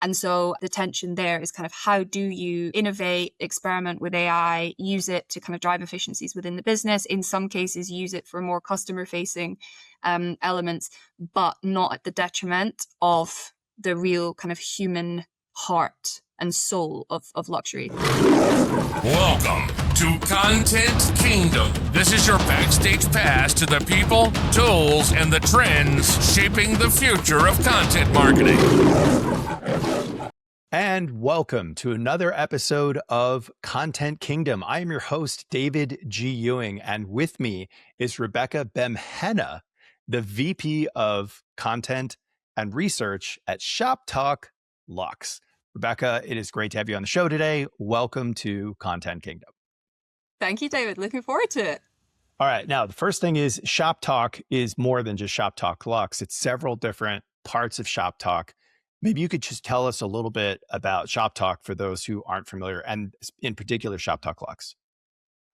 And so the tension there is kind of how do you innovate, experiment with AI, use it to kind of drive efficiencies within the business. In some cases, use it for more customer facing elements, but not at the detriment of the real kind of human heart and soul of luxury. Welcome to Content Kingdom. This is your backstage pass to the people, tools, and the trends shaping the future of content marketing. And welcome to another episode of Content Kingdom. I am your host, David G. Ewing, and with me is Rebecca Bemhena, the VP of Content and Research at ShopTalk Luxe. Rebecca, it is great to have you on the show today. Welcome to Content Kingdom. Thank you, David. Looking forward to it. All right. Now, the first thing is ShopTalk is more than just ShopTalk Luxe. It's several different parts of ShopTalk. Maybe you could just tell us a little bit about ShopTalk for those who aren't familiar, and in particular, ShopTalk Luxe.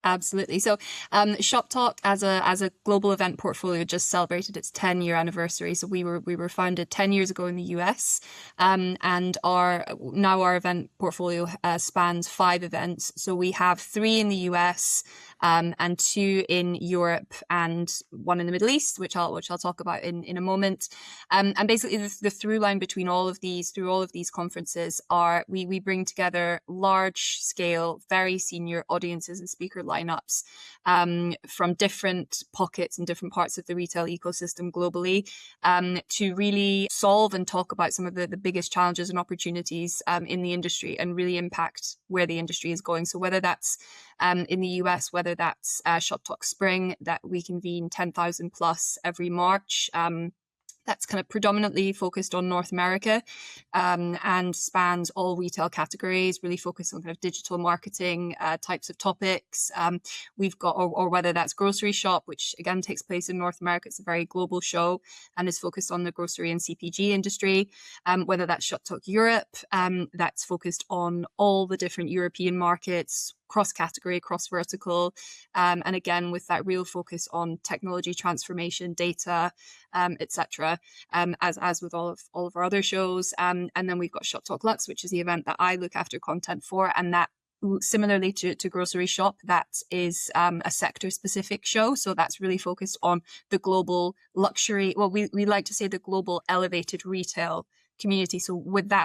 Absolutely. So ShopTalk as a global event portfolio just celebrated its 10-year anniversary. So we were founded 10 years ago in the US, and our event portfolio spans 5 events. So we have 3 in the US, and 2 in Europe, and 1 in the Middle East, which I'll talk about in a moment. And basically the through line between all of these conferences are we bring together large scale, very senior audiences and speaker lineups from different pockets and different parts of the retail ecosystem globally, to really solve and talk about some of the biggest challenges and opportunities in the industry and really impact where the industry is going. So whether that's in the US, whether that's ShopTalk Spring that we convene 10,000 plus every March. That's kind of predominantly focused on North America, and spans all retail categories, really focused on kind of digital marketing types of topics. We've got, or whether that's Grocery Shop, which again takes place in North America. It's a very global show and is focused on the grocery and CPG industry. Whether that's ShopTalk Europe, that's focused on all the different European markets, cross-category, cross-vertical, and again with that real focus on technology transformation, data, etc. As with all of our other shows, and then we've got ShopTalk Luxe, which is the event that I look after content for, and that similarly to Grocery Shop, that is a sector-specific show. So that's really focused on the global luxury. Well, we like to say the global elevated retail community. So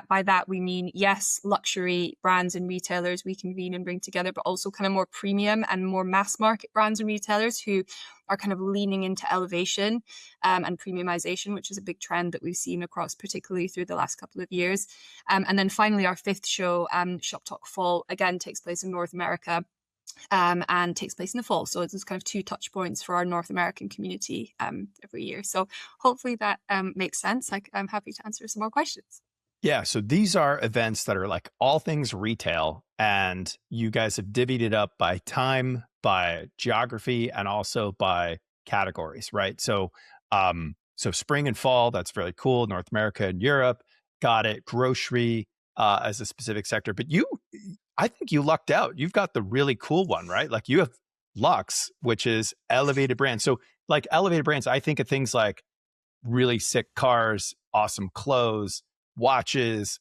by that we mean, yes, luxury brands and retailers we convene and bring together, but also kind of more premium and more mass market brands and retailers who are kind of leaning into elevation and premiumization, which is a big trend that we've seen across, particularly through the last couple of years. And then finally, our 5th show, ShopTalk Fall, again takes place in North America. And takes place in the fall. So it's kind of 2 touch points for our North American community every year. So hopefully that makes sense. I'm happy to answer some more questions. Yeah. So these are events that are like all things retail, and you guys have divvied it up by time, by geography, and also by categories, right? So, so spring and fall, that's really cool. North America and Europe, got it. Grocery as a specific sector, but I think you lucked out. You've got the really cool one, right? Like you have Luxe, which is elevated brands. So like elevated brands, I think of things like really sick cars, awesome clothes, watches.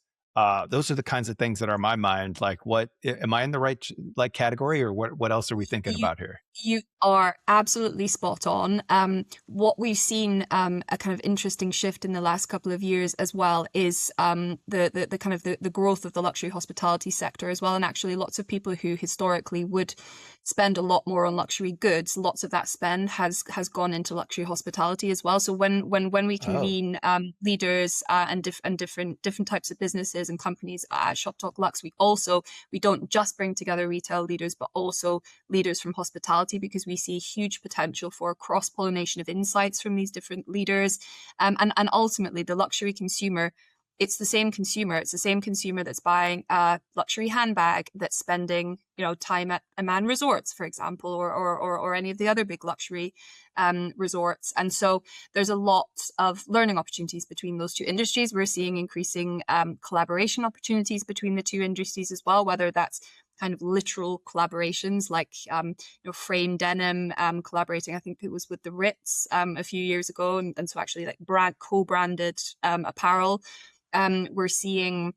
Those are the kinds of things that are in my mind. Like, what am I in the right like category, or what else are we thinking about here? You are absolutely spot on. What we've seen, a kind of interesting shift in the last couple of years as well, is the kind of the growth of the luxury hospitality sector as well. And actually lots of people who historically would spend a lot more on luxury goods, lots of that spend has gone into luxury hospitality as well. So when we convene leaders and different types of businesses and companies at ShopTalk Luxe, we don't just bring together retail leaders, but also leaders from hospitality, because we see huge potential for cross-pollination of insights from these different leaders. And ultimately the luxury consumer, it's the same consumer. It's the same consumer that's buying a luxury handbag, that's spending, time at Amman Resorts, for example, or any of the other big luxury resorts. And so there's a lot of learning opportunities between those 2 industries. We're seeing increasing collaboration opportunities between the 2 industries as well, whether that's kind of literal collaborations like Frame Denim collaborating, I think it was with the Ritz a few years ago, and so actually like co-branded apparel. We're seeing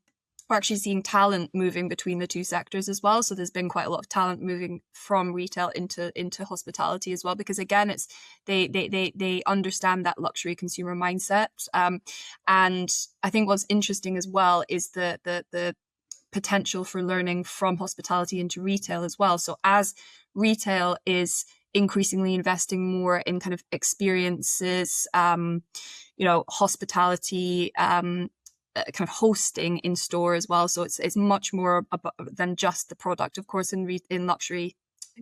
we're actually seeing talent moving between the two sectors as well. So there's been quite a lot of talent moving from retail into hospitality as well, because again, it's they understand that luxury consumer mindset. And I think what's interesting as well is the potential for learning from hospitality into retail as well. So as retail is increasingly investing more in kind of experiences, hospitality, kind of hosting in store as well. So it's much more than just the product. Of course, in luxury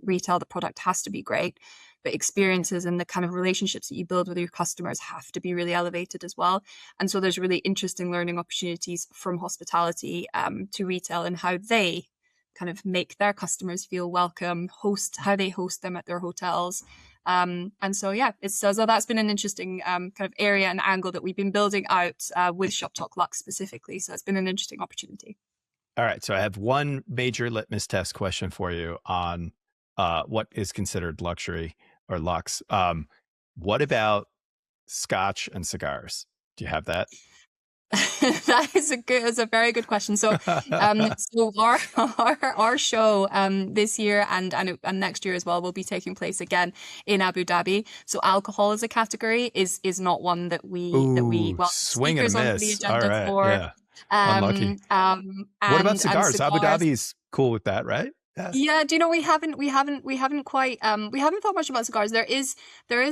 retail, the product has to be great, but experiences and the kind of relationships that you build with your customers have to be really elevated as well. And so there's really interesting learning opportunities from hospitality to retail, and how they kind of make their customers feel welcome, how they host them at their hotels. And so, yeah, so that's been an interesting kind of area and angle that we've been building out with ShopTalk Luxe specifically. So it's been an interesting opportunity. All right. So I have one major litmus test question for you on what is considered luxury or luxe. What about scotch and cigars? Do you have that? That's a very good question. So, so our show this year and next year as well will be taking place again in Abu Dhabi. So, alcohol as a category is not one that we swing and speakers a on miss. the agenda All right, for. yeah. Unlucky. What about cigars? Abu Dhabi's cool with that, right? Yeah, do you know we haven't quite we haven't thought much about cigars. There is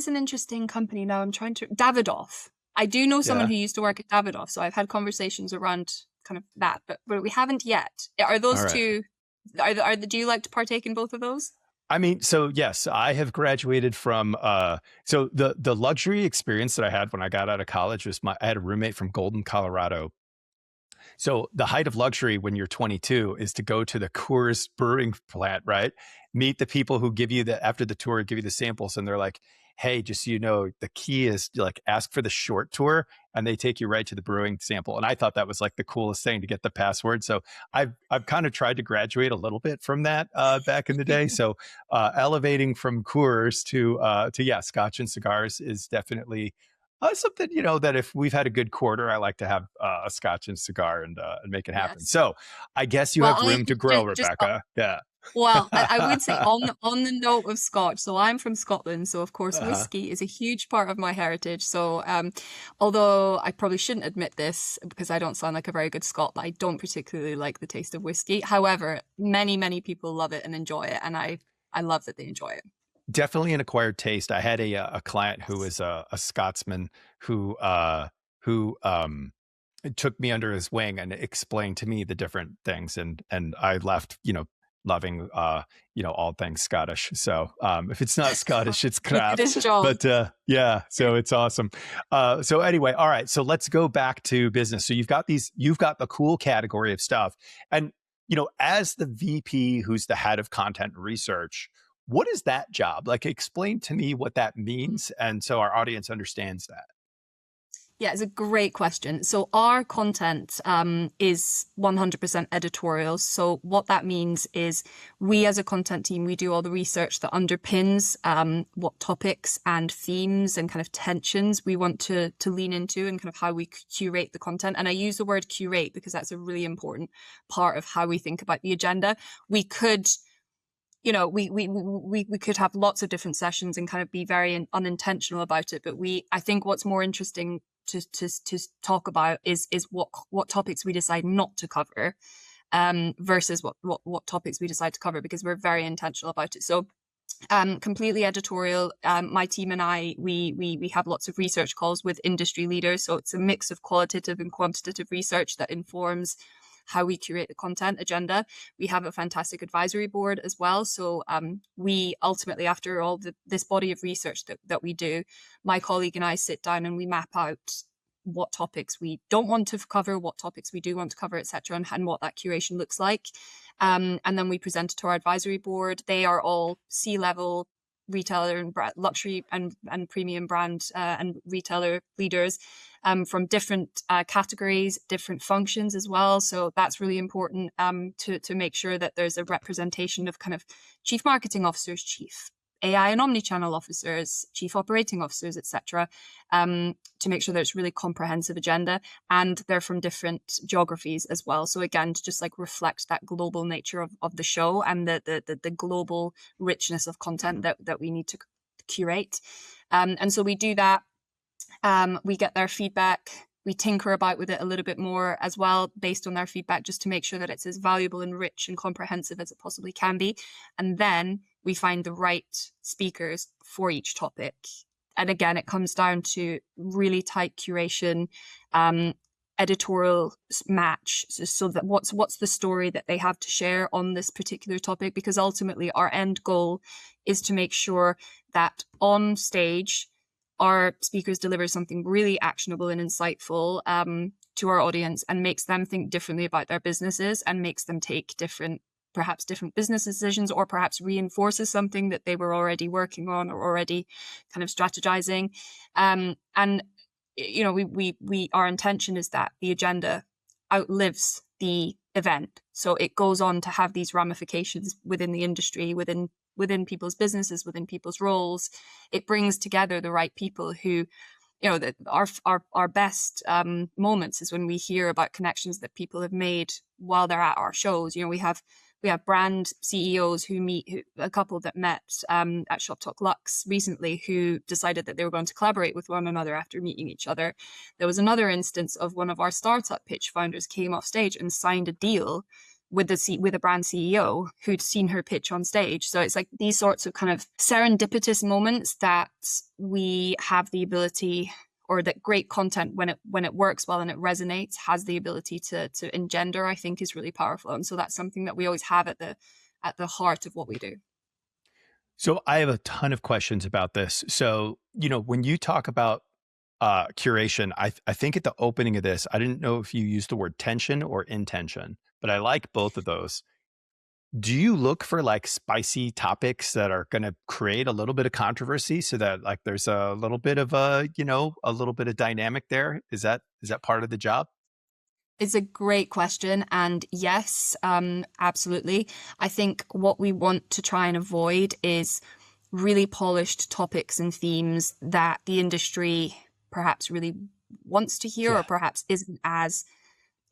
an interesting company now. I'm trying to Davidoff. I do know someone who used to work at Davidoff, so I've had conversations around kind of that, but we haven't yet. Are those two? Do you like to partake in both of those? I mean, so yes, I have graduated from. So the luxury experience that I had when I got out of college was I had a roommate from Golden, Colorado. So the height of luxury when you're 22 is to go to the Coors brewing plant, right? Meet the people who give you after the tour, give you the samples, and they're like, hey, just so you know, the key is to like ask for the short tour, and they take you right to the brewing sample. And I thought that was like the coolest thing to get the password. So I've kind of tried to graduate a little bit from that back in the day. So elevating from Coors to scotch and cigars is definitely something, that if we've had a good quarter, I like to have a scotch and cigar and make it happen. Yes. So I guess you have room to grow, Rebecca. Yeah. Well, I would say on the note of scotch, so I'm from Scotland, so of course whiskey is a huge part of my heritage. So although I probably shouldn't admit this because I don't sound like a very good Scot, but I don't particularly like the taste of whiskey. However, many people love it and enjoy it, and I love that they enjoy it. Definitely an acquired taste. I had a client who was a Scotsman who took me under his wing and explained to me the different things, and I left, loving all things Scottish. So if it's not Scottish, it's crap. But so it's awesome. So anyway, all right. So let's go back to business. So you've got the cool category of stuff, and as the VP who's the head of content research, what is that job? Like, explain to me what that means, and so our audience understands that. Yeah, it's a great question. So our content is 100% editorial. So what that means is we as a content team, we do all the research that underpins what topics and themes and kind of tensions we want to lean into, and kind of how we curate the content. And I use the word curate because that's a really important part of how we think about the agenda. We could we could have lots of different sessions and kind of be very unintentional about it. But I think what's more interesting to talk about is what topics we decide not to cover, versus what topics we decide to cover, because we're very intentional about it. So completely editorial. My team and I, we have lots of research calls with industry leaders. So it's a mix of qualitative and quantitative research that informs how we curate the content agenda. We have a fantastic advisory board as well. So we ultimately, after all this body of research that we do, my colleague and I sit down and we map out what topics we don't want to cover, what topics we do want to cover, etc., and what that curation looks like. And then we present it to our advisory board. They are all C-level retailer and luxury and premium brand and retailer leaders from different categories, different functions as well. So that's really important to make sure that there's a representation of kind of chief marketing officers, chief AI and omnichannel officers, chief operating officers, etc., to make sure that it's really comprehensive agenda, and they're from different geographies as well. So again, to just like reflect that global nature of the show and the global richness of content that we need to curate. And so we do that. We get their feedback. We tinker about with it a little bit more as well, based on their feedback, just to make sure that it's as valuable and rich and comprehensive as it possibly can be. And then we find the right speakers for each topic. And again, it comes down to really tight curation, editorial match, so that what's the story that they have to share on this particular topic, because ultimately our end goal is to make sure that on stage our speakers deliver something really actionable and insightful to our audience, and makes them think differently about their businesses, and makes them take perhaps different business decisions, or perhaps reinforces something that they were already working on or already kind of strategizing. And you know, our intention is that the agenda outlives the event, so it goes on to have these ramifications within the industry, within people's businesses, within people's roles. It brings together the right people who, you know, that our best moments is when we hear about connections that people have made while they're at our shows. You know, we have brand CEOs a couple that met at ShopTalk Luxe recently, who decided that they were going to collaborate with one another after meeting each other. There was another instance of one of our startup pitch founders came off stage and signed a deal with a brand CEO who'd seen her pitch on stage. So it's like these sorts of kind of serendipitous moments that we have the ability, or that great content, when it works well and it resonates, has the ability to engender, I think is really powerful. And so that's something that we always have at the heart of what we do. So I have a ton of questions about this. So, you know, when you talk about curation, I think at the opening of this, I didn't know if you used the word tension or intention, but I like both of those. Do you look for like spicy topics that are going to create a little bit of controversy, so that like there's a little bit of a little bit of dynamic there? Is that part of the job? It's a great question. And yes, absolutely. I think what we want to try and avoid is really polished topics and themes that the industry perhaps really wants to hear, or perhaps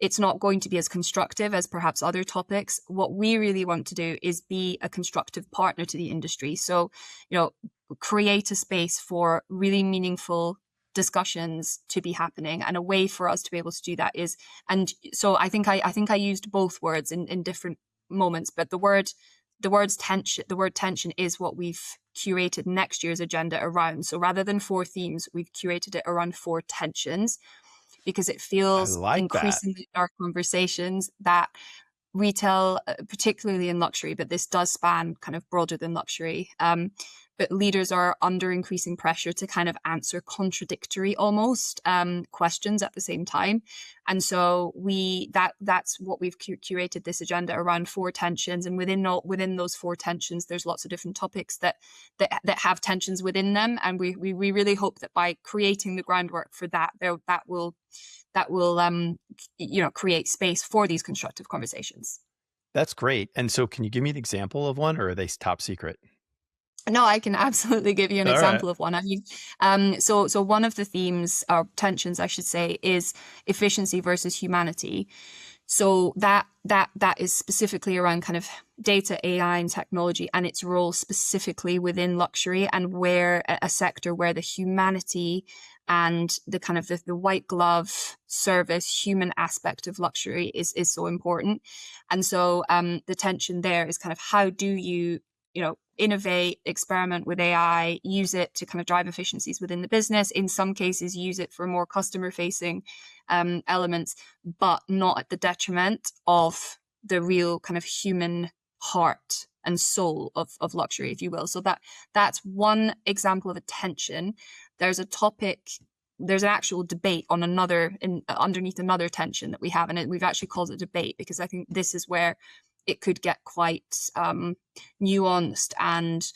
it's not going to be as constructive as perhaps other topics. What we really want to do is be a constructive partner to the industry. So, you know, create a space for really meaningful discussions to be happening, and a way for us to be able to do that is, and so I think I used both words in different moments, but the word tension is what we've curated next year's agenda around. So rather than 4 themes, we've curated it around 4 tensions, because it feels increasingly in our conversations that retail, particularly in luxury, but this does span kind of broader than luxury, but leaders are under increasing pressure to kind of answer contradictory almost questions at the same time. And so that's what we've curated this agenda around, 4 tensions. And within those 4 tensions, there's lots of different topics that have tensions within them. And we really hope that by creating the groundwork for that will create space for these constructive conversations. That's great. And so can you give me an example of one, or are they top secret? No, I can absolutely give you an example of one. I mean, so one of the themes, or tensions, I should say, is efficiency versus humanity. So that is specifically around kind of data, AI, and technology, and its role specifically within luxury, and where a sector where the humanity and the kind of the white glove service, human aspect of luxury is so important. And so the tension there is kind of, how do you innovate, experiment with AI, use it to kind of drive efficiencies within the business. In some cases, use it for more customer-facing elements, but not at the detriment of the real kind of human heart and soul of luxury, if you will. So that's one example of a tension. There's a topic, there's an actual debate on underneath another tension that we have, and we've actually called it a debate, because I think this is where it could get quite nuanced and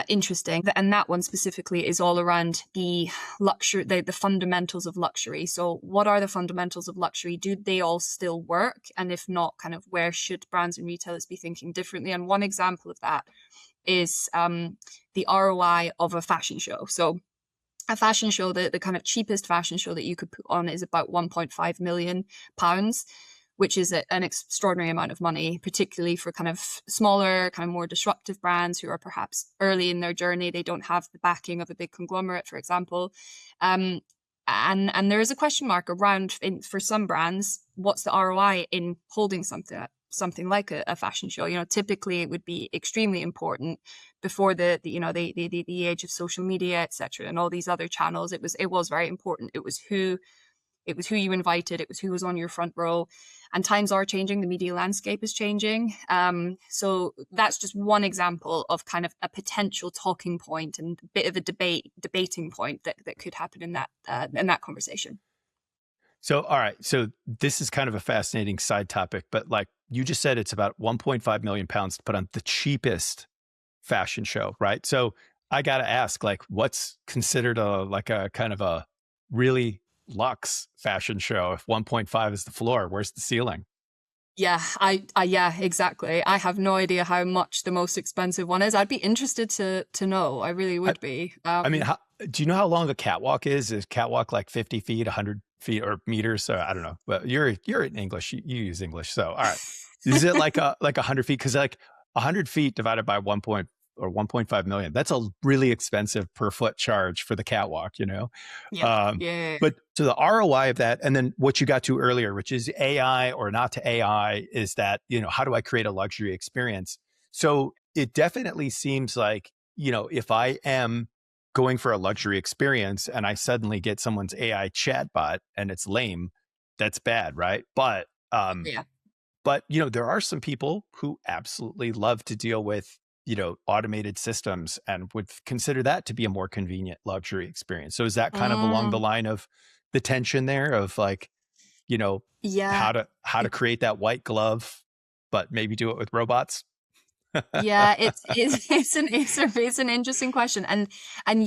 interesting. And that one specifically is all around the luxury, the fundamentals of luxury. So what are the fundamentals of luxury? Do they all still work? And if not, kind of where should brands and retailers be thinking differently? And one example of that is the ROI of a fashion show. So a fashion show, the kind of cheapest fashion show that you could put on is about £1.5 million, which is an extraordinary amount of money, particularly for kind of smaller, kind of more disruptive brands who are perhaps early in their journey. They don't have the backing of a big conglomerate, for example. And there is a question mark around, for some brands, what's the ROI in holding something like a fashion show? You know, typically it would be extremely important before the age of social media, etc., and all these other channels. It was very important. It was who you invited. It was who was on your front row. And times are changing. The media landscape is changing. So that's just one example of kind of a potential talking point and a bit of a debating point that could happen in that conversation. So, all right. So this is kind of a fascinating side topic, but like you just said, it's about 1.5 million pounds to put on the cheapest fashion show, right? So I got to ask, like, what's considered a kind of a really luxe fashion show? If 1.5 is the floor, where's the ceiling? Yeah, yeah, exactly. I have no idea how much the most expensive one is. I'd be interested to know. I really would be. I mean, do you know how long a catwalk is? Is catwalk like 50 feet, 100 feet, or meters? So I don't know. But you're in English. You use English. So all right, is it like 100 feet? Because like 100 feet divided by 1.5 million. That's a really expensive per foot charge for the catwalk, you know? Yeah. But so the ROI of that, and then what you got to earlier, which is AI or not to AI, is that, you know, how do I create a luxury experience? So it definitely seems like, you know, if I am going for a luxury experience and I suddenly get someone's AI chatbot and it's lame, that's bad, right? But, Yeah. but, you know, there are some people who absolutely love to deal with, you know, automated systems and would consider that to be a more convenient luxury experience. So is that kind of along the line of the tension there of like, you know, Yeah. how to create that white glove, but maybe do it with robots? Yeah, it's an interesting question, and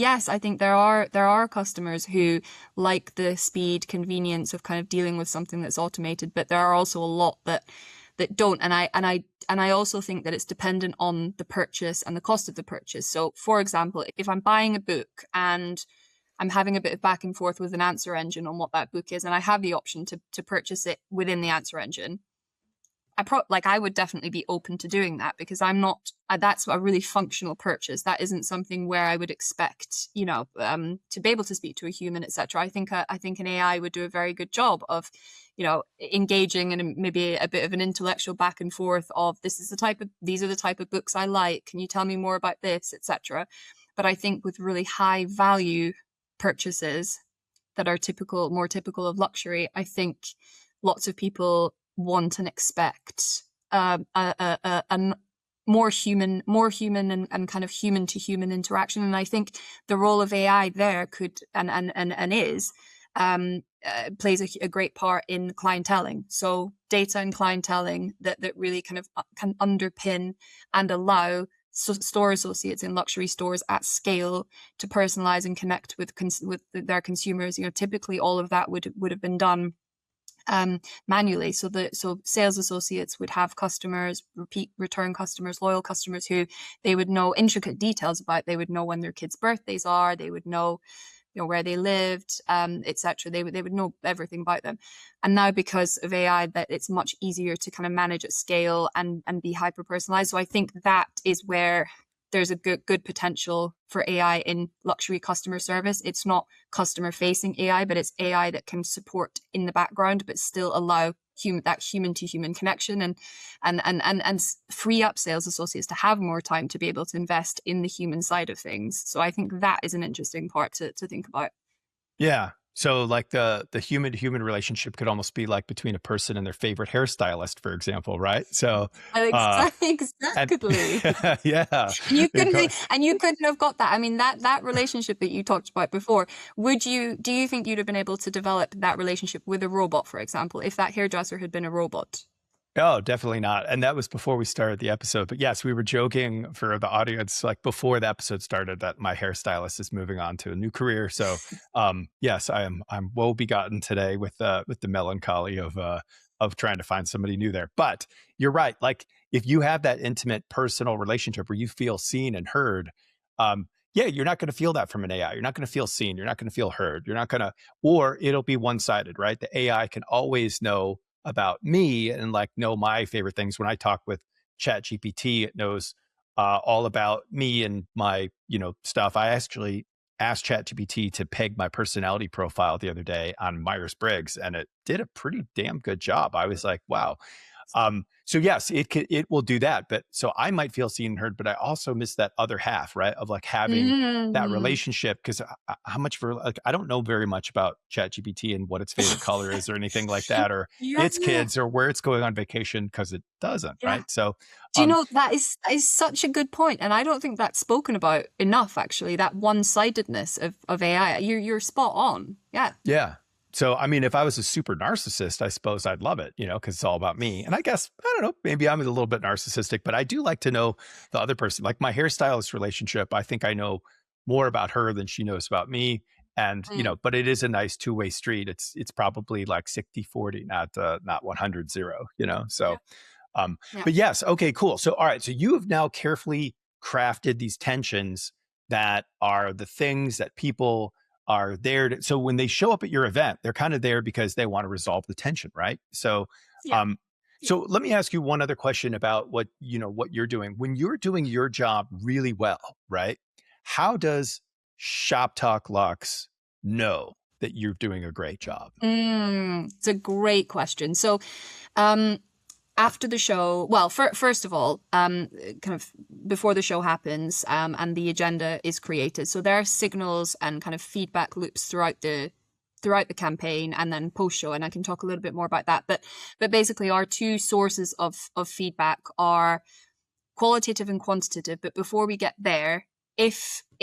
yes, I think there are customers who like the speed, convenience of kind of dealing with something that's automated, but there are also a lot that don't, and I also think that it's dependent on the purchase and the cost of the purchase. So, for example, if I'm buying a book and I'm having a bit of back and forth with an answer engine on what that book is, and I have the option to purchase it within the answer engine, I would definitely be open to doing that, because I'm not, that's a really functional purchase. That isn't something where I would expect, you know, to be able to speak to a human, etc. I think an AI would do a very good job of, you know, engaging in maybe a bit of an intellectual back and forth of these are the type of books I like. Can you tell me more about this, etc. But I think with really high value purchases that are more typical of luxury, I think lots of people want and expect a more human and kind of human to human interaction. And I think the role of AI there could and is plays a great part in clienteling. So data and clienteling that really kind of can underpin and allow store associates in luxury stores at scale to personalize and connect with their consumers. You know, typically all of that would have been done manually. So sales associates would have customers, return customers, loyal customers who they would know intricate details about. They would know when their kids' birthdays are. They would know, you know, where they lived, etc. They would know everything about them. And now, because of AI, that it's much easier to kind of manage at scale and be hyper personalized. So I think that is where there's a good potential for AI in luxury customer service. It's not customer facing AI, but it's AI that can support in the background, but still allow that human to human connection and free up sales associates to have more time to be able to invest in the human side of things. So I think that is an interesting part to think about. Yeah. So like the human to human relationship could almost be like between a person and their favorite hairstylist, for example, right? So exactly. Yeah. And you couldn't have got that. I mean, that relationship that you talked about before, do you think you'd have been able to develop that relationship with a robot, for example, if that hairdresser had been a robot? Oh, definitely not. And that was before we started the episode. But yes, we were joking for the audience, like before the episode started, that my hairstylist is moving on to a new career. So, yes, I'm woe begotten today with the melancholy of of trying to find somebody new there. But you're right. Like if you have that intimate personal relationship where you feel seen and heard, yeah, you're not going to feel that from an AI. You're not going to feel seen. You're not going to feel heard. You're not going to, or it'll be one-sided, right? The AI can always know about me and like know my favorite things. When I talk with ChatGPT, it knows all about me and my, stuff. I actually asked ChatGPT to peg my personality profile the other day on Myers-Briggs, and it did a pretty damn good job. I was like, wow. So yes, it will do that. But so I might feel seen and heard, but I also miss that other half, right? Of like having that relationship. Cause how much for like, I don't know very much about ChatGPT and what its favorite color is or anything like that, or its kids or where it's going on vacation. Cause it doesn't. Yeah. Right. So, do you know, that is such a good point. And I don't think that's spoken about enough, actually, that one-sidedness of AI. You're spot on. Yeah. Yeah. So, I mean, if I was a super narcissist, I suppose I'd love it, because it's all about me. And I guess, I don't know, maybe I'm a little bit narcissistic, but I do like to know the other person. Like my hairstylist relationship, I think I know more about her than she knows about me. And, but it is a nice two-way street. It's probably like 60-40, not 100-0, so. But yes, okay, cool. So, all right. So you have now carefully crafted these tensions that are the things that people are there to, so when they show up at your event, they're kind of there because they want to resolve the tension, right? So, so let me ask you one other question about what you're doing. When you're doing your job really well, right? How does ShopTalk Luxe know that you're doing a great job? It's a great question. So, after the show, well, first of all, kind of before the show happens, and the agenda is created. So there are signals and kind of feedback loops throughout the campaign and then post show, and I can talk a little bit more about that. But basically, our two sources of feedback are qualitative and quantitative. But before we get there,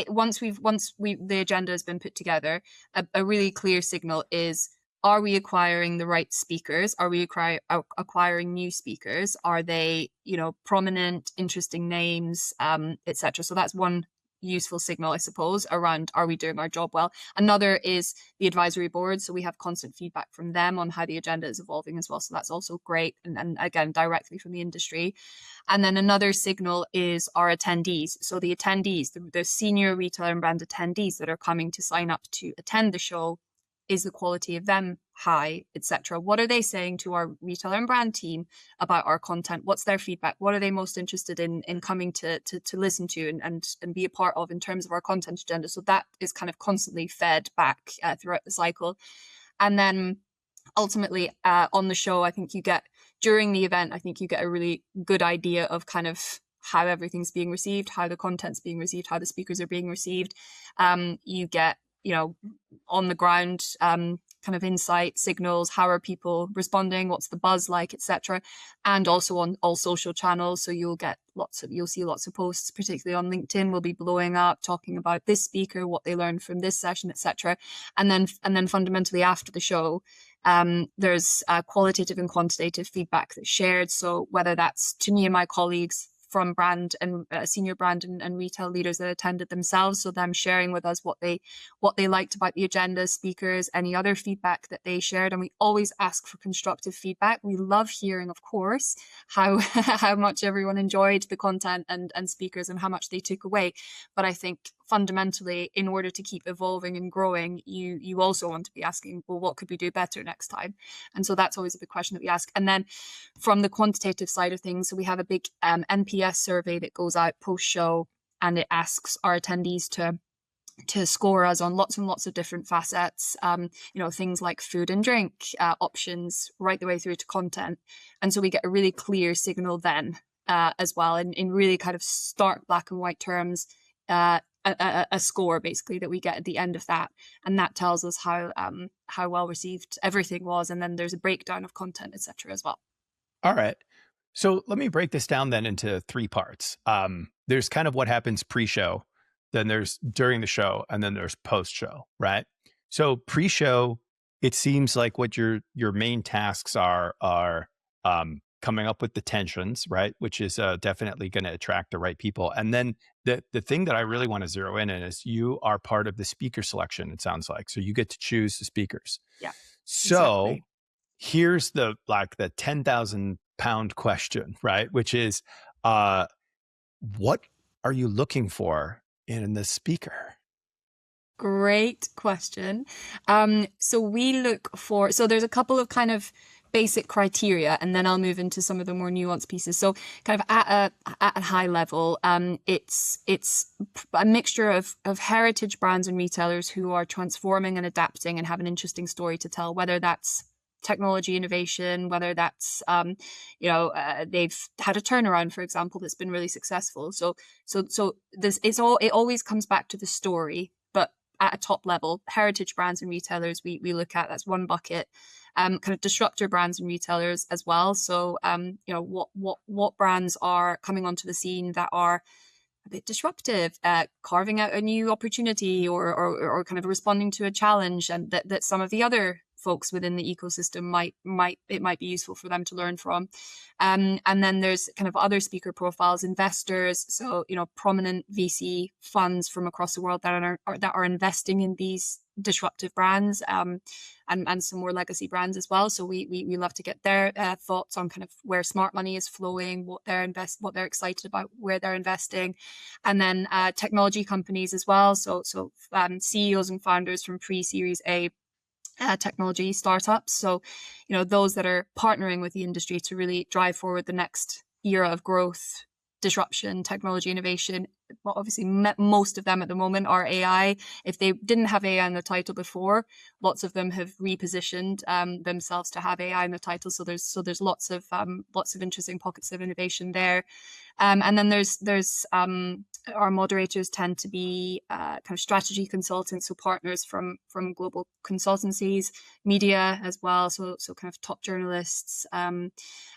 once the agenda has been put together, a really clear signal is: are we acquiring the right speakers? Are we acquiring new speakers? Are they, prominent, interesting names, etc.? So that's one useful signal, I suppose, around are we doing our job well? Another is the advisory board. So we have constant feedback from them on how the agenda is evolving as well. So that's also great. And again, directly from the industry. And then another signal is our attendees. So the attendees, the senior retailer and brand attendees that are coming to sign up to attend the show, is the quality of them high, etc.? What are they saying to our retailer and brand team about our content? What's their feedback? What are they most interested in coming to listen to and be a part of in terms of our content agenda? So that is kind of constantly fed back throughout the cycle. And then ultimately on the show, during the event, I think you get a really good idea of kind of how everything's being received, how the content's being received, how the speakers are being received. You get on the ground kind of insight signals. How are people responding? What's the buzz like, etc. And also on all social channels. So you'll see lots of posts, particularly on LinkedIn, will be blowing up talking about this speaker, what they learned from this session, etc. And then fundamentally after the show, there's qualitative and quantitative feedback that's shared. So whether that's to me and my colleagues from brand and senior brand and retail leaders that attended themselves. So them sharing with us what they liked about the agenda, speakers, any other feedback that they shared. And we always ask for constructive feedback. We love hearing, of course, how much everyone enjoyed the content and speakers and how much they took away. But I think fundamentally, in order to keep evolving and growing, you also want to be asking, well, what could we do better next time? And so that's always a big question that we ask. And then from the quantitative side of things, so we have a big NPS survey that goes out post-show, and it asks our attendees to score us on lots and lots of different facets, things like food and drink options, right the way through to content. And so we get a really clear signal then as well, in really kind of stark black and white terms, a score basically that we get at the end of that, and that tells us how well received everything was, and then there's a breakdown of content, etc. as well. All right, so let me break this down then into three parts. There's kind of what happens pre-show, then there's during the show, and then there's post-show, right? So pre-show, it seems like what your main tasks are coming up with the tensions, right? Which is definitely going to attract the right people. And then the thing that I really want to zero in on is you are part of the speaker selection, it sounds like. So you get to choose the speakers. Yeah. So exactly. here's the 10,000-pound question, right? Which is, what are you looking for in the speaker? Great question. So we look for, so there's a couple of kind of basic criteria, and then I'll move into some of the more nuanced pieces. So kind of at a high level, it's a mixture of heritage brands and retailers who are transforming and adapting and have an interesting story to tell, whether that's technology innovation, whether that's they've had a turnaround, for example, that's been really successful. So this it always comes back to the story, but at a top level, heritage brands and retailers we look at, that's one bucket. Kind of disruptor brands and retailers as well. So what brands are coming onto the scene that are a bit disruptive, carving out a new opportunity or kind of responding to a challenge, and that some of the other folks within the ecosystem might be useful for them to learn from. And then there's kind of other speaker profiles, investors, so prominent VC funds from across the world that are investing in these disruptive brands, and some more legacy brands as well. So we love to get their thoughts on kind of where smart money is flowing, what they're excited about, where they're investing, and then technology companies as well. So CEOs and founders from pre-Series A technology startups. So, those that are partnering with the industry to really drive forward the next era of growth, disruption, technology innovation. Well, obviously, most of them at the moment are AI. If they didn't have AI in the title before, lots of them have repositioned themselves to have AI in the title. So there's lots of interesting pockets of innovation there. And then there's our moderators tend to be kind of strategy consultants, so partners from global consultancies, media as well, so kind of top journalists. And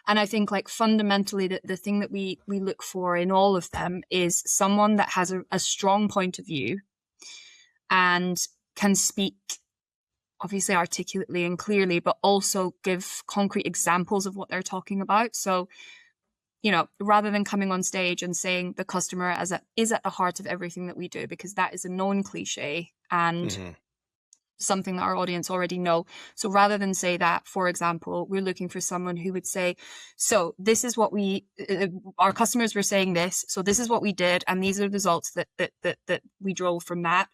I think fundamentally the thing that we look for in all of them is someone that has a strong point of view and can speak obviously articulately and clearly, but also give concrete examples of what they're talking about. So rather than coming on stage and saying the customer is at the heart of everything that we do, because that is a known cliche and something that our audience already know. So rather than say that, for example, we're looking for someone who would say, so this is what our customers were saying this, so this is what we did, and these are the results that we drove from that.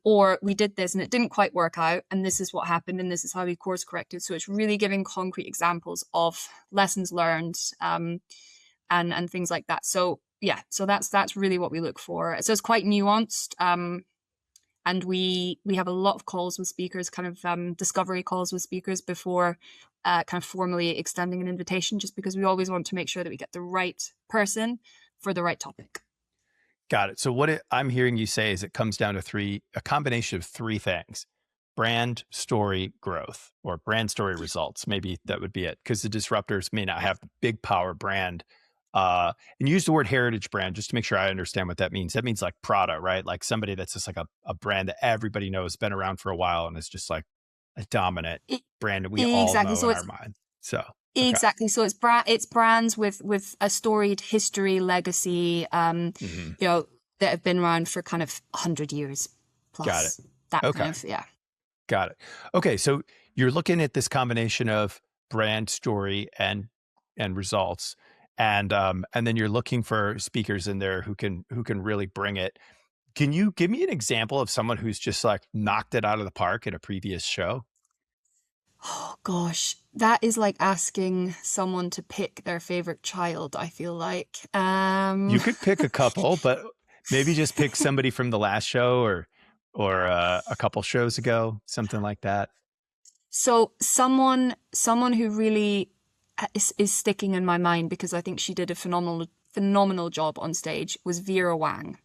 Or we did this and it didn't quite work out, and this is what happened, and this is how we course corrected. So it's really giving concrete examples of lessons learned, and things like that. So yeah, so that's really what we look for. So it's quite nuanced, and we have a lot of calls with speakers, kind of discovery calls with speakers before kind of formally extending an invitation, just because we always want to make sure that we get the right person for the right topic. Got it. So what I'm hearing you say is it comes down to a combination of three things: brand, story, growth, or brand, story, results. Maybe that would be it, because the disruptors may not have the big power brand. And use the word heritage brand just to make sure I understand what that means. That means like Prada, right? Like somebody that's just like a brand that everybody knows, been around for a while, and is just like a dominant brand that we all know in our mind. So okay. Exactly. So it's brands with a storied history, legacy, that have been around for kind of 100 years plus. Got it. That Okay. kind of, yeah. Got it. Okay. So you're looking at this combination of brand, story, and results. And then you're looking for speakers in there who can really bring it. Can you give me an example of someone who's just like knocked it out of the park at a previous show? Oh gosh, that is like asking someone to pick their favorite child, I feel like. You could pick a couple, but maybe just pick somebody from the last show or a couple shows ago, something like that. So someone who really is sticking in my mind, because I think she did a phenomenal job on stage, was Vera Wang.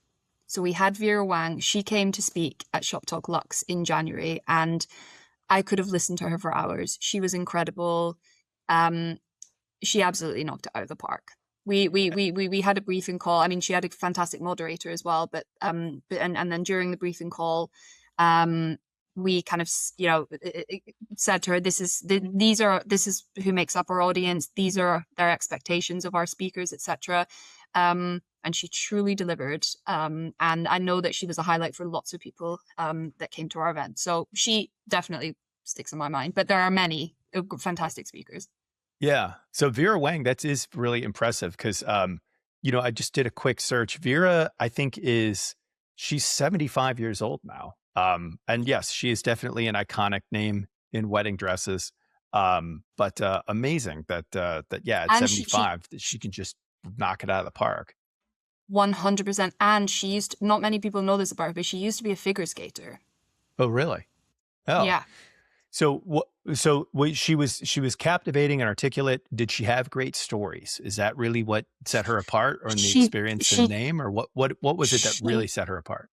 So we had Vera Wang. She came to speak at ShopTalk Luxe in January, and I could have listened to her for hours. She was incredible. She absolutely knocked it out of the park. We had a briefing call. I mean, she had a fantastic moderator as well, but and then during the briefing call, we kind of said to her, this is who makes up our audience. These are their expectations of our speakers, etc. And she truly delivered. And I know that she was a highlight for lots of people that came to our event. So she definitely sticks in my mind. But there are many fantastic speakers. Yeah. So Vera Wang, that is really impressive because, I just did a quick search. Vera, I think she's 75 years old now. And yes, she is definitely an iconic name in wedding dresses. But amazing that yeah, at And she 75, that she can just knock it out of the park. 100%. And not many people know this about her, but she used to be a figure skater. Oh, really? Oh, Yeah. so what? So she was captivating and articulate. Did she have great stories? Is that really what set her apart, or in the She, experience and she, name, or what was it that really she, set her apart?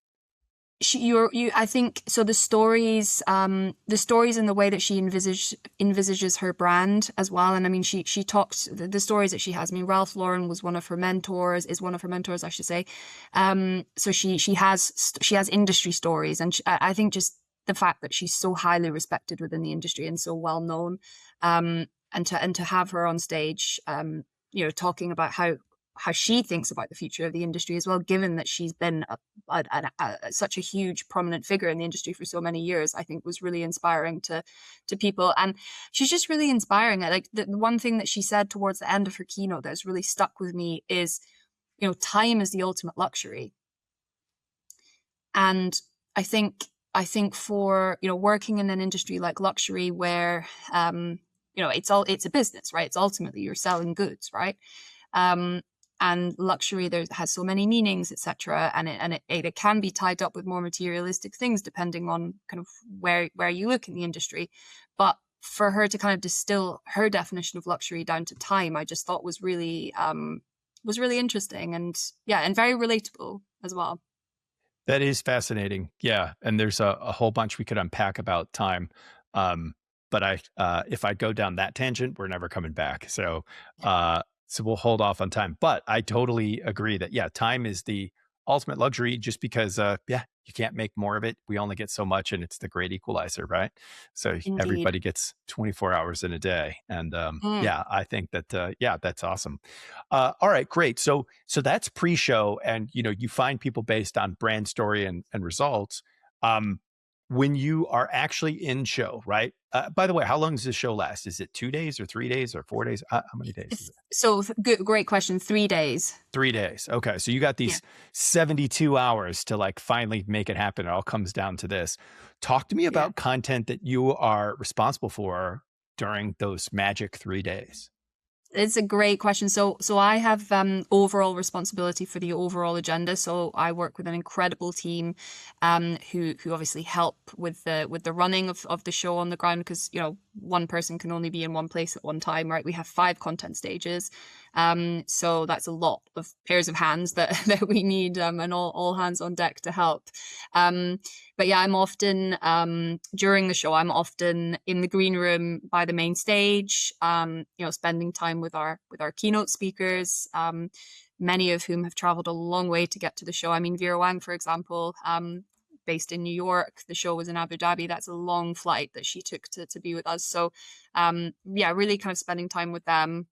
I think so. The stories and the way that she envisages her brand as well. And I mean, she talks the stories that she has. I mean, Ralph Lauren was one of her mentors, I should say. So she has industry stories, and I think just the fact that she's so highly respected within the industry and so well known, and to have her on stage, talking about how she thinks about the future of the industry as well, given that she's been such a huge prominent figure in the industry for so many years, I think was really inspiring to people. And she's just really inspiring. Like the one thing that she said towards the end of her keynote that has really stuck with me is, time is the ultimate luxury. And I think for, working in an industry like luxury where, it's a business, right? It's ultimately you're selling goods, right? And luxury has so many meanings, etc., and it can be tied up with more materialistic things depending on kind of where you look in the industry. But for her to kind of distill her definition of luxury down to time, I just thought was really interesting, and very relatable as well. That is fascinating. Yeah, and there's a whole bunch we could unpack about time. But if I go down that tangent, we're never coming back. So we'll hold off on time. But I totally agree that, yeah, time is the ultimate luxury just because, you can't make more of it. We only get so much, and it's the great equalizer, right? So Indeed. everybody gets 24 hours in a day. And Mm. I think that, that's awesome. All right, great. So that's pre-show, and, you find people based on brand story and results. When you are actually in show, right? By the way, how long does this show last? Is it 2 days or 3 days or 4 days? How many days is it? So good, great question. 3 days. 3 days. Okay. So you got Yeah. these 72 hours to like finally make it happen. It all comes down to this. Talk to me Yeah. about content that you are responsible for during those magic 3 days. It's a great question. So I have overall responsibility for the overall agenda. So I work with an incredible team who obviously help with the running of the show on the ground, because one person can only be in one place at one time, right? We have 5 content stages. So that's a lot of pairs of hands that we need, and all hands on deck to help. But yeah, I'm often during the show, I'm often in the green room by the main stage, spending time with our keynote speakers, many of whom have traveled a long way to get to the show. I mean, Vera Wang, for example, based in New York, the show was in Abu Dhabi. That's a long flight that she took to be with us. So really kind of spending time with them,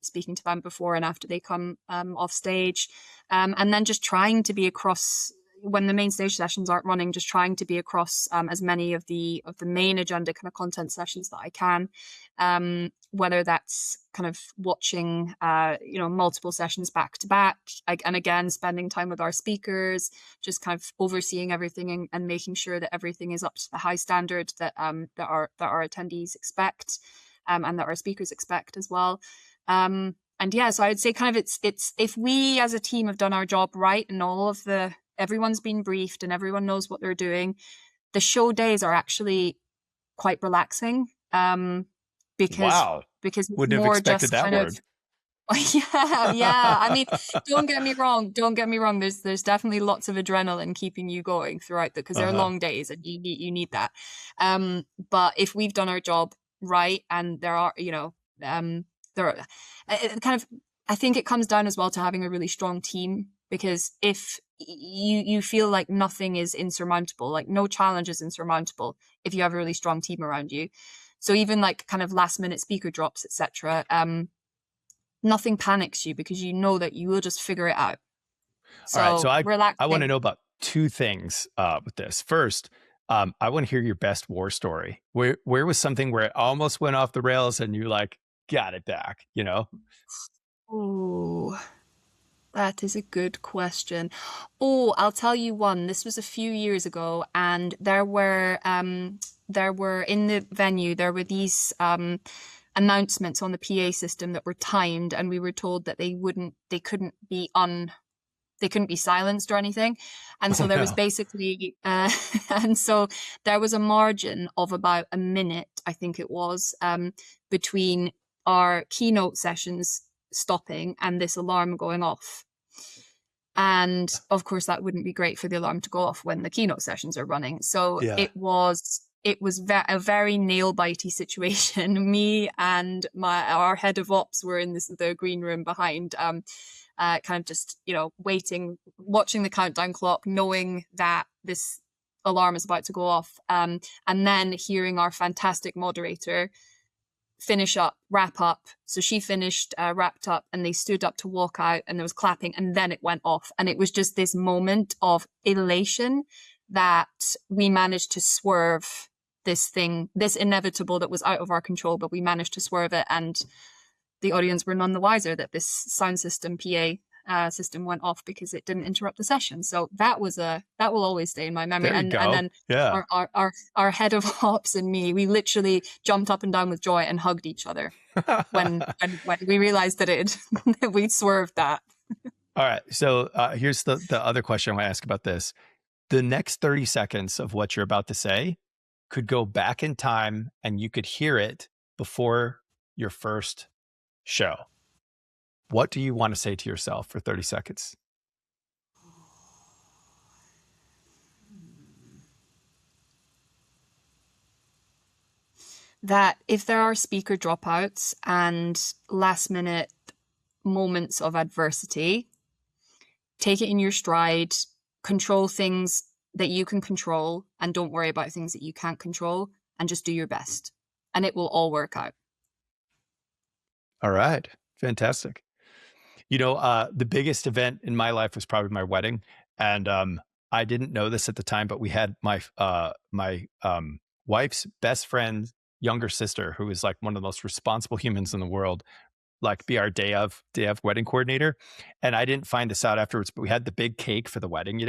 speaking to them before and after they come off stage, and then just trying to be across when the main stage sessions aren't running, just trying to be across as many of the main agenda kind of content sessions that I can, whether that's kind of watching multiple sessions back to back, and again spending time with our speakers, just kind of overseeing everything and making sure that everything is up to the high standard that our attendees expect, and that our speakers expect as well. And yeah, so I would say kind of it's if we as a team have done our job right, and everyone's been briefed and everyone knows what they're doing, the show days are actually quite relaxing, because Wow. it's Wouldn't have more expected just that kind of word. yeah. I mean, don't get me wrong. There's definitely lots of adrenaline keeping you going throughout because they're Uh-huh. long days and you need that. But if we've done our job right, and there are, there are kind of, I think it comes down as well to having a really strong team, because if you feel like nothing is insurmountable, like no challenge is insurmountable if you have a really strong team around you. So even like kind of last minute speaker drops, etc., nothing panics you because you know that you will just figure it out. All right. So So I want to relaxing. know about 2 things with this. First, I want to hear your best war story. Where was something where it almost went off the rails and you like got it back, you know? Oh, that is a good question. Oh, I'll tell you one. This was a few years ago, and there were in the venue there were these announcements on the PA system that were timed, and we were told that they couldn't be silenced or anything. And so Oh there was no. basically, and so there was a margin of about a minute, I think it was, between our keynote sessions stopping and this alarm going off. And of course, that wouldn't be great for the alarm to go off when the keynote sessions are running. So Yeah. it was a very nail bitey situation. Me and our head of ops were in the green room behind, kind of just, waiting, watching the countdown clock, knowing that this alarm is about to go off, and then hearing our fantastic moderator wrap up. So she finished, wrapped up, and they stood up to walk out, and there was clapping, and then it went off. And it was just this moment of elation that we managed to swerve this inevitable that was out of our control, but we managed to swerve it. And the audience were none the wiser that this sound system PA system went off because it didn't interrupt the session. So that will always stay in my memory. There you And go. then Yeah. our head of ops and me, we literally jumped up and down with joy and hugged each other when we realized that we'd swerved that. All right. So here's the other question I want to ask about this. The next 30 seconds of what you're about to say could go back in time and you could hear it before your first show. What do you want to say to yourself for 30 seconds? That if there are speaker dropouts and last minute moments of adversity, take it in your stride, control things that you can control, and don't worry about things that you can't control, and just do your best. And it will all work out. All right. Fantastic. The biggest event in my life was probably my wedding. And I didn't know this at the time, but we had my wife's best friend's younger sister, who is like one of the most responsible humans in the world, like be our day of wedding coordinator. And I didn't find this out afterwards, but we had the big cake for the wedding,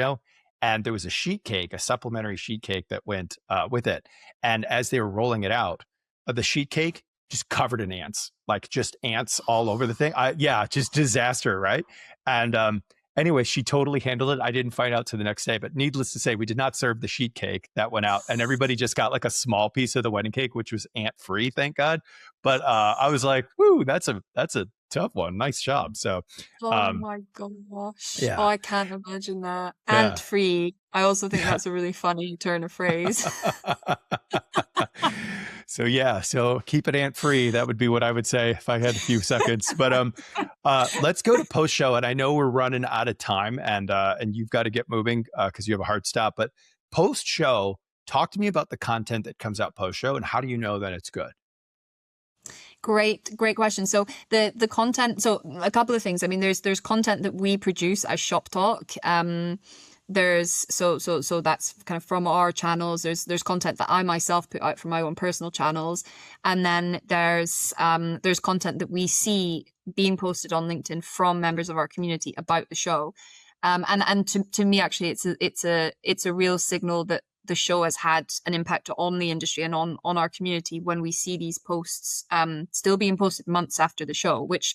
and there was a sheet cake, a supplementary sheet cake that went with it. And as they were rolling it out, the sheet cake just covered in ants, like just ants all over the thing. Just disaster, right? And anyway, she totally handled it. I didn't find out till the next day, but needless to say, we did not serve the sheet cake that went out, and everybody just got like a small piece of the wedding cake, which was ant free, thank God. But I was like, "Woo, that's a tough one. Nice job." So, Oh my gosh. yeah. Oh, I can't imagine that. Yeah. Ant free. I also think that's a really funny turn of phrase. So keep it ant free. That would be what I would say if I had a few seconds. But let's go to post show. And I know we're running out of time, and you've got to get moving because you have a hard stop. But post show, talk to me about the content that comes out post show, and how do you know that it's good? Great question. So the content, so a couple of things. I mean, there's content that we produce as ShopTalk. There's so that's kind of from our channels. There's content that I myself put out from my own personal channels, and then there's content that we see being posted on LinkedIn from members of our community about the show. And to me, actually, it's a real signal that the show has had an impact on the industry and on our community when we see these posts still being posted months after the show, which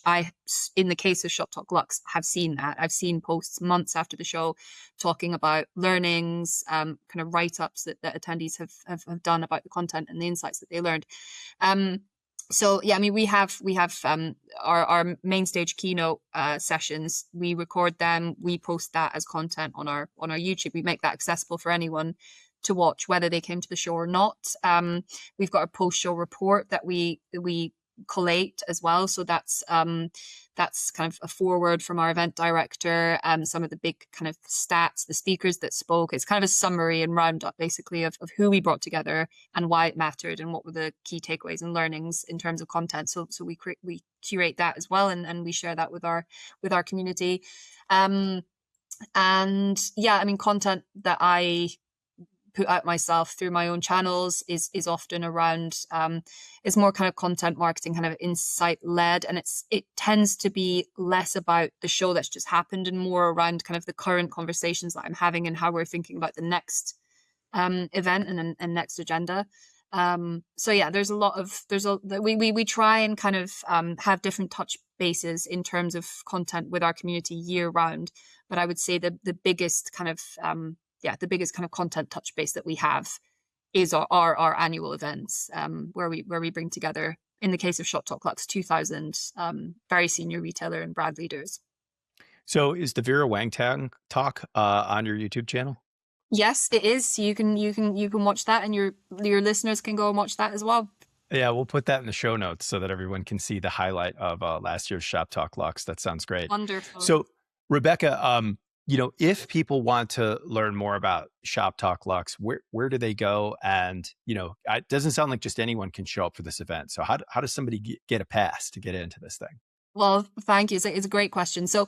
in the case of ShopTalk Luxe, have seen that. I've seen posts months after the show talking about learnings, kind of write-ups that attendees have done about the content and the insights that they learned. So yeah, I mean, we have our main stage keynote sessions. We record them, we post that as content on our YouTube. We make that accessible for anyone to watch, whether they came to the show or not. We've got a post-show report that we collate as well. So that's kind of a foreword from our event director, some of the big kind of stats, the speakers that spoke. It's kind of a summary and roundup basically of who we brought together and why it mattered and what were the key takeaways and learnings in terms of content. So we curate that as well, and we share that with our community. And yeah, I mean, content that I put out myself through my own channels is often around is more kind of content marketing, kind of insight led, and it tends to be less about the show that's just happened and more around kind of the current conversations that I'm having and how we're thinking about the next event and next agenda. So yeah, we try and kind of have different touch bases in terms of content with our community year round. But I would say the biggest kind of content touch base that we have is our annual events, where we bring together, in the case of ShopTalk Luxe, 2,000 very senior retailer and brand leaders. So is the Vera Wang talk on your YouTube channel? Yes, it is. You can watch that, and your listeners can go and watch that as well. Yeah, we'll put that in the show notes so that everyone can see the highlight of last year's ShopTalk Luxe. That sounds great. Wonderful. So, Rebecca, if people want to learn more about ShopTalk Luxe, where do they go? And it doesn't sound like just anyone can show up for this event. So, how does somebody get a pass to get into this thing? Well, thank you. It's a great question. So,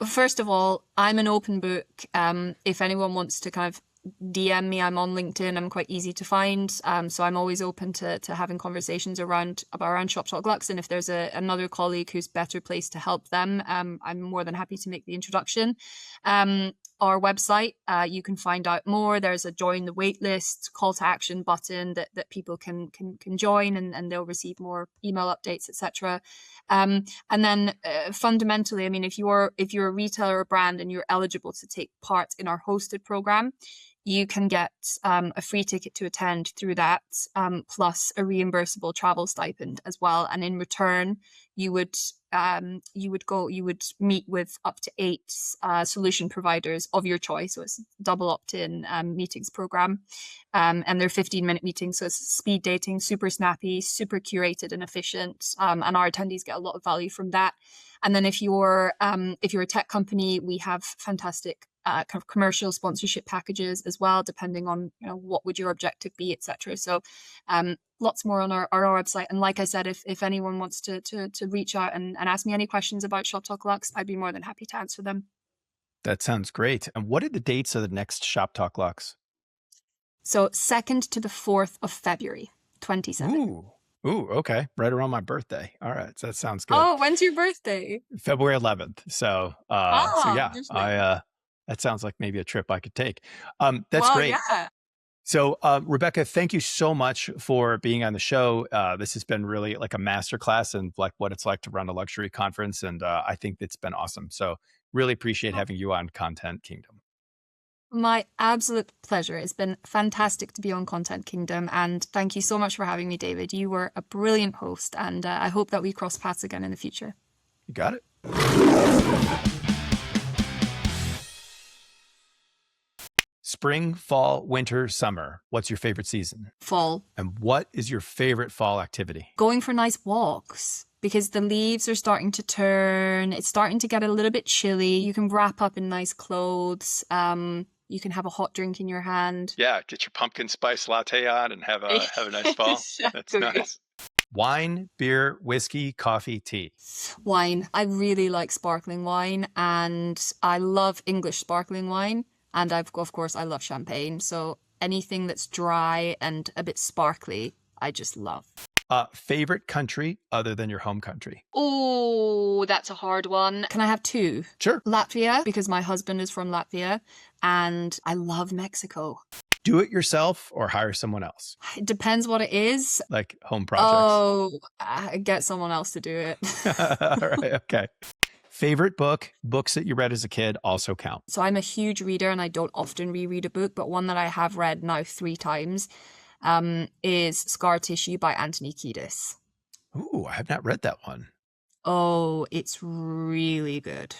first of all, I'm an open book. If anyone wants to kind of DM me, I'm on LinkedIn. I'm quite easy to find. So I'm always open to having conversations around ShopTalk Luxe. And if there's another colleague who's better placed to help them, I'm more than happy to make the introduction. Our website, you can find out more. There's a join the waitlist call to action button that people can join, and they'll receive more email updates, etc. And then fundamentally, I mean, if you're a retailer or brand and you're eligible to take part in our hosted program, you can get a free ticket to attend through that, plus a reimbursable travel stipend as well. And in return, you would meet with up to 8 solution providers of your choice. So it's double opt-in meetings program, and they're 15-minute meetings. So it's speed dating, super snappy, super curated and efficient. And our attendees get a lot of value from that. And then if you're a tech company, we have fantastic kind of commercial sponsorship packages as well, depending on what would your objective be, etc. So lots more on our website. And like I said, if anyone wants to reach out and ask me any questions about ShopTalk Luxe, I'd be more than happy to answer them. That sounds great. And what are the dates of the next ShopTalk Luxe? So 2nd to the 4th of February, 27. Ooh, okay. Right around my birthday. All right. So that sounds good. Oh, when's your birthday? February 11th. So yeah, that sounds like maybe a trip I could take. That's great. Yeah. So, Rebecca, thank you so much for being on the show. This has been really like a masterclass in like what it's like to run a luxury conference. And I think it's been awesome. So really appreciate having you on Content Kingdom. My absolute pleasure. It's been fantastic to be on Content Kingdom. And thank you so much for having me, David. You were a brilliant host. And I hope that we cross paths again in the future. You got it. Spring, fall, winter, summer. What's your favorite season? Fall. And what is your favorite fall activity? Going for nice walks, because the leaves are starting to turn. It's starting to get a little bit chilly. You can wrap up in nice clothes. You can have a hot drink in your hand. Yeah, get your pumpkin spice latte on and have a nice fall. That's nice. Wine, beer, whiskey, coffee, tea. Wine. I really like sparkling wine, and I love English sparkling wine. And of course, I love champagne. So anything that's dry and a bit sparkly, I just love. Favorite country other than your home country? Oh, that's a hard one. Can I have 2? Sure. Latvia, because my husband is from Latvia, and I love Mexico. Do it yourself or hire someone else? It depends what it is. Like home projects? Oh, get someone else to do it. All right, okay. Favorite books that you read as a kid also count. So I'm a huge reader and I don't often reread a book, but one that I have read now 3 times is Scar Tissue by Anthony Kiedis. Ooh, I have not read that one. Oh, it's really good.